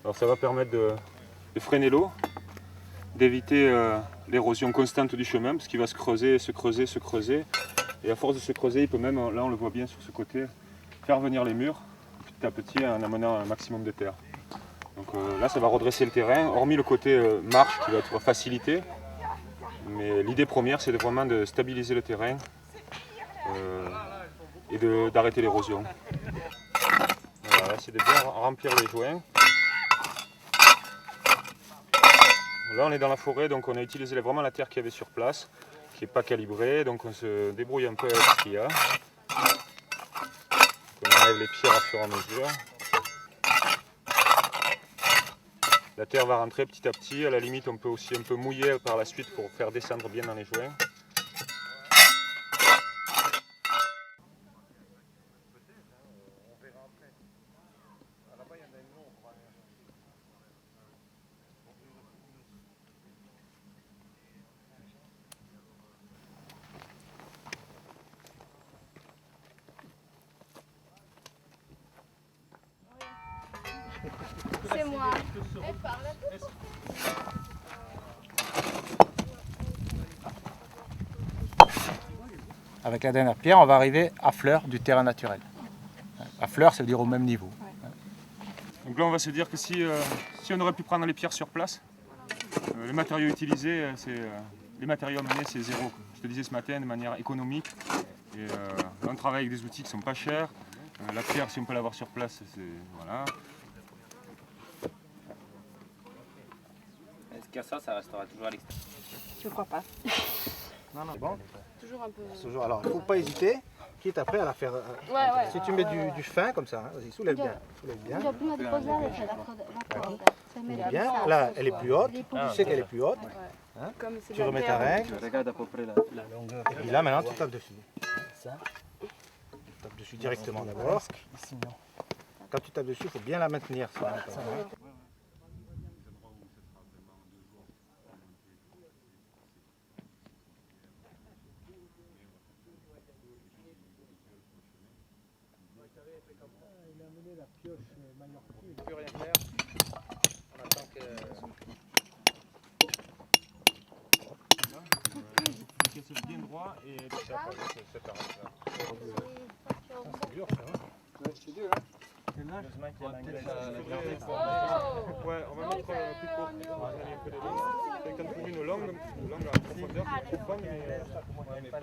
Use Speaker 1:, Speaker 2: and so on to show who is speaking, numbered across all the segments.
Speaker 1: Alors ça va permettre de freiner l'eau, d'éviter l'érosion constante du chemin, parce qu'il va se creuser, se creuser, se creuser. Et à force de se creuser, il peut même, là on le voit bien sur ce côté, faire venir les murs petit à petit en amenant un maximum de terre. Donc là ça va redresser le terrain, hormis le côté marche qui va être facilité. Mais l'idée première c'est vraiment de stabiliser le terrain et d'arrêter l'érosion. Voilà, là c'est de bien remplir les joints. Là on est dans la forêt, donc on a utilisé vraiment la terre qu'il y avait sur place, qui n'est pas calibrée, donc on se débrouille un peu avec ce qu'il y a. On enlève les pierres à fur et à mesure. La terre va rentrer petit à petit, à la limite on peut aussi un peu mouiller par la suite pour faire descendre bien dans les joints.
Speaker 2: C'est moi.
Speaker 3: Avec la dernière pierre, on va arriver à fleur du terrain naturel. À fleur, ça veut dire au même niveau.
Speaker 1: Donc là on va se dire que si on aurait pu prendre les pierres sur place, les matériaux utilisés, les matériaux amenés c'est zéro. Je te disais ce matin de manière économique. Et on travaille avec des outils qui ne sont pas chers. La pierre, si on peut l'avoir sur place, c'est voilà.
Speaker 4: Est-ce que ça restera toujours à l'extérieur?
Speaker 2: Je crois pas.
Speaker 5: Non, non, bon.
Speaker 2: Toujours un peu.
Speaker 5: Toujours. Alors, il ne faut pas hésiter, quitte après à la faire.
Speaker 2: Ouais.
Speaker 5: Si tu mets du fin comme ça, hein, vas-y, soulève bien. Soulève bien. Bien. Là, elle est plus haute. Tu sais qu'elle est plus haute. Hein. Tu remets ta règle.
Speaker 4: Regarde à peu près la longueur.
Speaker 5: Et puis là, maintenant, tu tapes dessus. Ça. Tu tapes dessus directement d'abord. Quand tu tapes dessus, il faut bien la maintenir. Ça, il a amené la pioche Mallorquin, il ne peut rien faire. On attend que.
Speaker 1: C'est bien droit et c'est
Speaker 5: dur, ça, hein?
Speaker 1: c'est dur, hein? Ouais, on va mettre plus court. On va aller un peu de long. Quelqu'un trouve une longue à profondeur, c'est profonde, mais pas.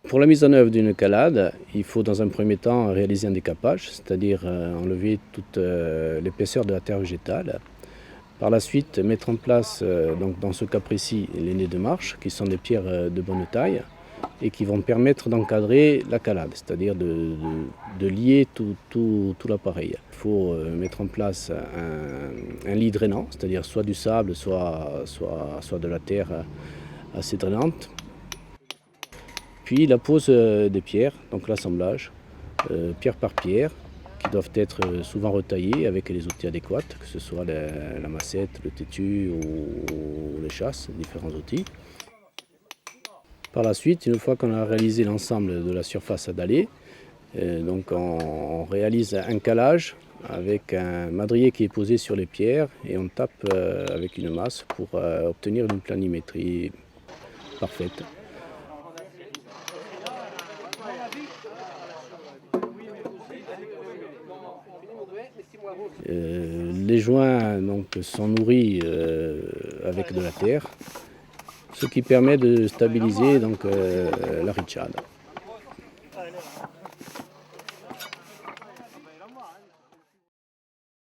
Speaker 6: Pour la mise en œuvre d'une calade, il faut dans un premier temps réaliser un décapage, c'est-à-dire enlever toute l'épaisseur de la terre végétale. Par la suite, mettre en place, donc dans ce cas précis, les nez de marche, qui sont des pierres de bonne taille et qui vont permettre d'encadrer la calade, c'est-à-dire de lier tout l'appareil. Il faut mettre en place un lit drainant, c'est-à-dire soit du sable, soit de la terre assez drainante. Puis la pose des pierres, donc l'assemblage, pierre par pierre, qui doivent être souvent retaillées avec les outils adéquats, que ce soit la massette, le têtu ou les chasses, différents outils. Par la suite, une fois qu'on a réalisé l'ensemble de la surface à daller, donc on réalise un calage avec un madrier qui est posé sur les pierres et on tape avec une masse pour obtenir une planimétrie parfaite. Les joints donc, sont nourris avec de la terre, ce qui permet de stabiliser donc, la richade.